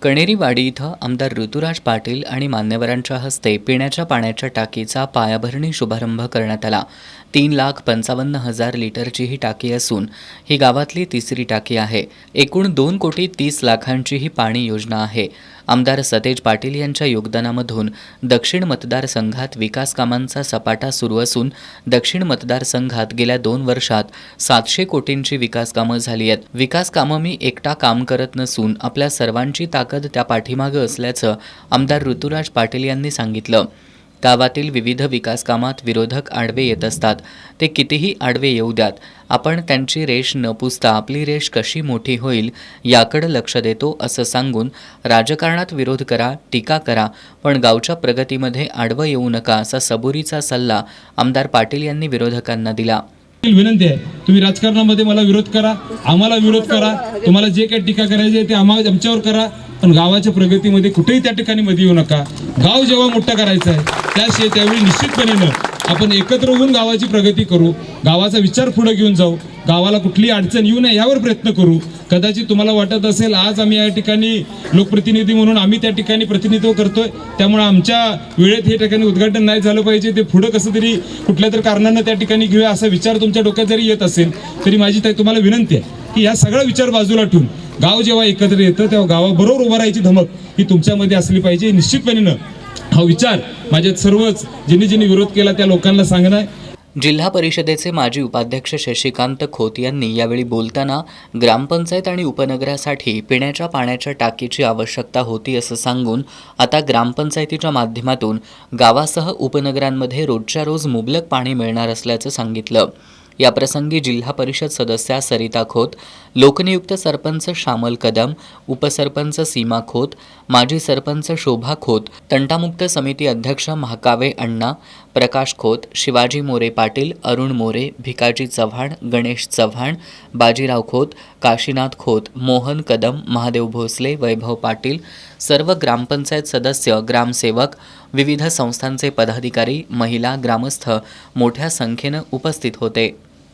कणेरीवाडी इथं आमदार ऋतुराज पाटील आणि मान्यवरांच्या हस्ते पिण्याच्या पाण्याच्या टाकीचा पायाभरणी शुभारंभ करण्यात आला। 3,55,000 लिटरची ही टाकी असून ही गावातली तिसरी टाकी आहे। एकूण 2,30,00,000ची ही पाणी योजना आहे। आमदार सतेज पाटील यांच्या योगदानामधून दक्षिण मतदारसंघात विकास कामांचा सपाटा सुरू असून दक्षिण मतदारसंघात गेल्या 2 वर्षात 700 कोटींची विकास कामं झाली आहेत। विकास कामं मी एकटा काम करत नसून आपल्या सर्वांची ताकद त्या पाठीमागे असल्याचं आमदार ऋतुराज पाटील यांनी सांगितलं। गावातील विविध विकास कामात विरोधक आडवे येत असतात, ते कितीही आडवे येऊ द्यात, आपण त्यांची रेष न पुसता आपली रेष कशी मोठी होईल याकडे लक्ष देतो असं सांगून राजकारणात विरोध करा, टीका करा, पण गावच्या प्रगतीमध्ये आडवं येऊ नका असा सबुरीचा सल्ला आमदार पाटील यांनी विरोधकांना दिला। विनंती आहे, तुम्ही राजकारणामध्ये मला विरोध करा, आम्हाला विरोध करा, तुम्हाला जे काही टीका करायची आहे ते आमच्यावर करा, पण गावाच्या प्रगतीमध्ये कुठेही त्या ठिकाणी मध्ये येऊ नका। गाव जेव्हा मोठं करायचं आहे त्यावेळी निश्चितपणे आपण एकत्र होऊन गावाची प्रगती करू, गावाचा विचार पुढे घेऊन जाऊ, गावाला कुठली अडचण येऊ नये यावर प्रयत्न करू। कदाचित तुम्हाला वाटत असेल आज आम्ही या ठिकाणी लोकप्रतिनिधी म्हणून आम्ही त्या ठिकाणी प्रतिनिधित्व करतोय, त्यामुळे आमच्या वेळेत हे ठिकाणी उद्घाटन नाही झालं पाहिजे, ते पुढे कसं तरी कुठल्या तरी कारणानं त्या ठिकाणी घेऊया असा विचार तुमच्या डोक्यात जरी येत असेल तरी माझी तुम्हाला विनंती आहे की या सगळा विचार बाजूला ठेवून गाव जेव्हा एकत्र येतं तेव्हा गावाबरोबर उभा राहायची धमक ही तुमच्यामध्ये असली पाहिजे। निश्चितपणे हा विचार माझ्या सर्वच ज्यांनी विरोध केला त्या लोकांना सांगणार। जिल्हा परिषदेचे माजी उपाध्यक्ष शशिकांत खोत यांनी यावेळी बोलताना ग्रामपंचायत आणि उपनगरासाठी पिण्याच्या पाण्याच्या टाकीची आवश्यकता होती असं सांगून आता ग्रामपंचायतीच्या माध्यमातून गावासह उपनगरांमध्ये रोजच्या रोज मुबलक पाणी मिळणार असल्याचं सांगितलं। याप्रसंगी जिल्हा परिषद सदस्या सरिता खोत, लोकनियुक्त सरपंच श्यामल कदम, उपसरपंच सीमा खोत, माजी सरपंच शोभा खोत, तंटामुक्त समिती अध्यक्ष महाकावे अण्णा, प्रकाश खोत, शिवाजी मोरे पाटील, अरुण मोरे, भिकाजी चव्हाण, गणेश चव्हाण, बाजीराव खोत, काशीनाथ खोत, मोहन कदम, महादेव भोसले, वैभव पाटील, सर्व ग्रामपंचायत सदस्य, ग्रामसेवक, विविध संस्थांचे पदाधिकारी, महिला, ग्रामस्थ मोठ्या संख्येनं उपस्थित होते।